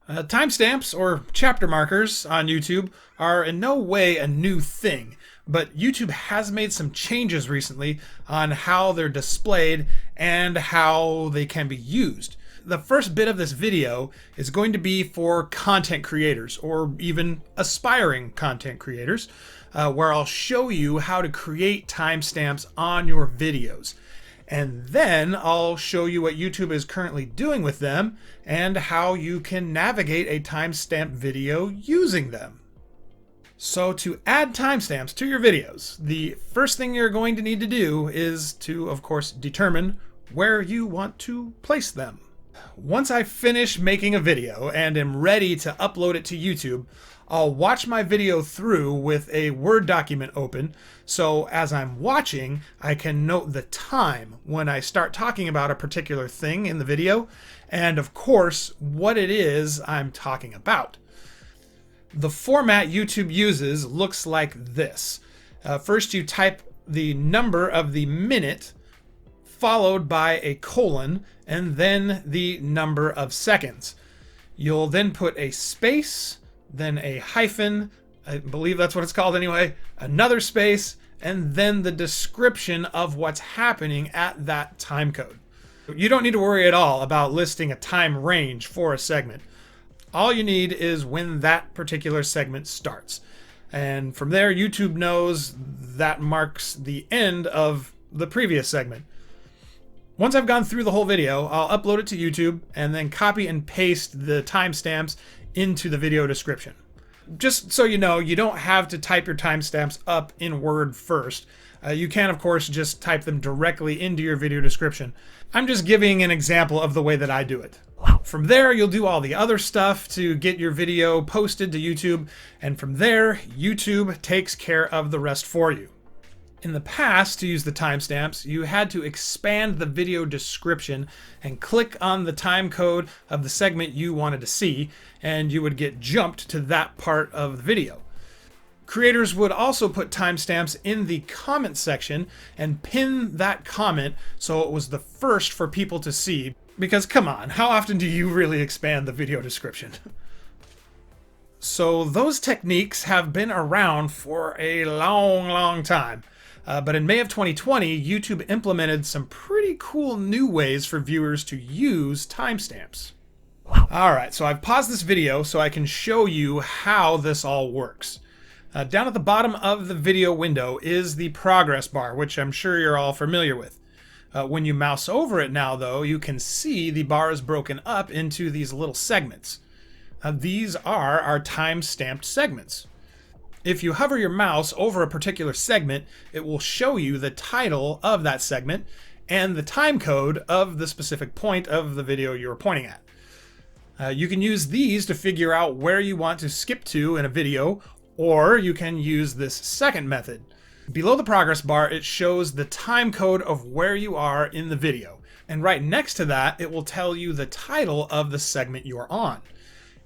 Timestamps, or chapter markers, on YouTube are in no way a new thing, but YouTube has made some changes recently on how they're displayed and how they can be used. The first bit of this video is going to be for content creators, or even aspiring content creators, where I'll show you how to create timestamps on your videos. And then I'll show you what YouTube is currently doing with them and how you can navigate a timestamp video using them. So to add timestamps to your videos, the first thing you're going to need to do is to, of course, determine where you want to place them. Once I finish making a video and am ready to upload it to YouTube, I'll watch my video through with a Word document open, so as I'm watching, I can note the time when I start talking about a particular thing in the video, and of course, what it is I'm talking about. The format YouTube uses looks like this. First you type the number of the minute, followed by a colon, and then the number of seconds. You'll then put a space, then a hyphen, I believe that's what it's called anyway, another space, and then the description of what's happening at that time code. You don't need to worry at all about listing a time range for a segment. All you need is when that particular segment starts. And from there, YouTube knows that marks the end of the previous segment. Once I've gone through the whole video, I'll upload it to YouTube and then copy and paste the timestamps into the video description. Just so you know, you don't have to type your timestamps up in Word first. You can, of course, just type them directly into your video description. I'm just giving an example of the way that I do it. From there, you'll do all the other stuff to get your video posted to YouTube, and from there, YouTube takes care of the rest for you. In the past, to use the timestamps, you had to expand the video description and click on the time code of the segment you wanted to see, and you would get jumped to that part of the video. Creators would also put timestamps in the comment section and pin that comment so it was the first for people to see. Because come on, how often do you really expand the video description? So those techniques have been around for a long time. But in May of 2020, YouTube implemented some pretty cool new ways for viewers to use timestamps. Alright, so I've paused this video so I can show you how this all works. Down at the bottom of the video window is the progress bar, which I'm sure you're all familiar with. When you mouse over it now, though, you can see the bar is broken up into these little segments. These are our time-stamped segments. If you hover your mouse over a particular segment, it will show you the title of that segment and the time code of the specific point of the video you're pointing at. You can use these to figure out where you want to skip to in a video, or you can use this second method. Below the progress bar, it shows the time code of where you are in the video, and right next to that, it will tell you the title of the segment you are on.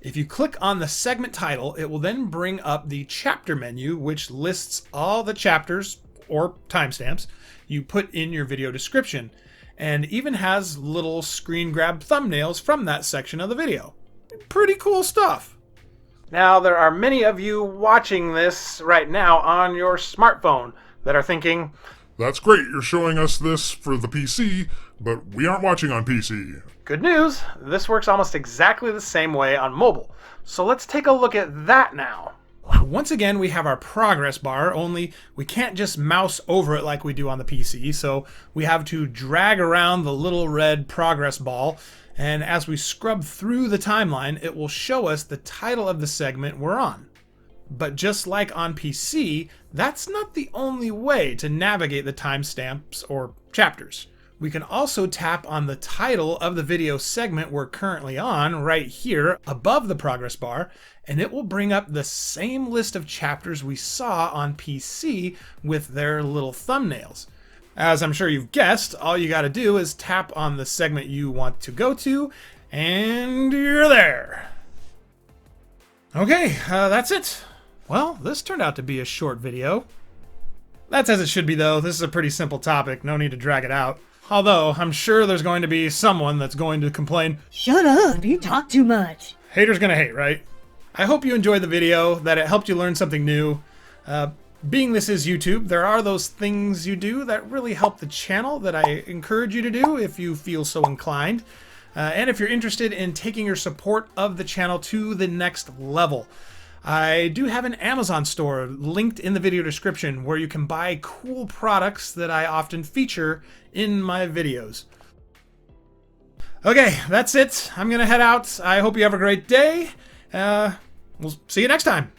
If you click on the segment title, it will then bring up the chapter menu, which lists all the chapters, or timestamps, you put in your video description, and even has little screen grab thumbnails from that section of the video. Pretty cool stuff. Now, there are many of you watching this right now on your smartphone that are thinking, "That's great, you're showing us this for the PC, but we aren't watching on PC." Good news, this works almost exactly the same way on mobile. So let's take a look at that now. Once again, we have our progress bar, only we can't just mouse over it like we do on the PC, so we have to drag around the little red progress ball, and as we scrub through the timeline, it will show us the title of the segment we're on. But just like on PC, that's not the only way to navigate the timestamps or chapters. We can also tap on the title of the video segment we're currently on right here above the progress bar, and it will bring up the same list of chapters we saw on PC with their little thumbnails. As I'm sure you've guessed, all you gotta do is tap on the segment you want to go to, and you're there. Okay, that's it. Well, this turned out to be a short video. That's as it should be, though. This is a pretty simple topic, no need to drag it out. Although, I'm sure there's going to be someone that's going to complain, "Shut up, you talk too much." Haters gonna hate, right? I hope you enjoyed the video, that it helped you learn something new. Being this is YouTube, there are those things you do that really help the channel that I encourage you to do if you feel so inclined. And if you're interested in taking your support of the channel to the next level. I do have an Amazon store linked in the video description where you can buy cool products that I often feature in my videos. Okay, that's it. I'm gonna head out. I hope you have a great day. We'll see you next time.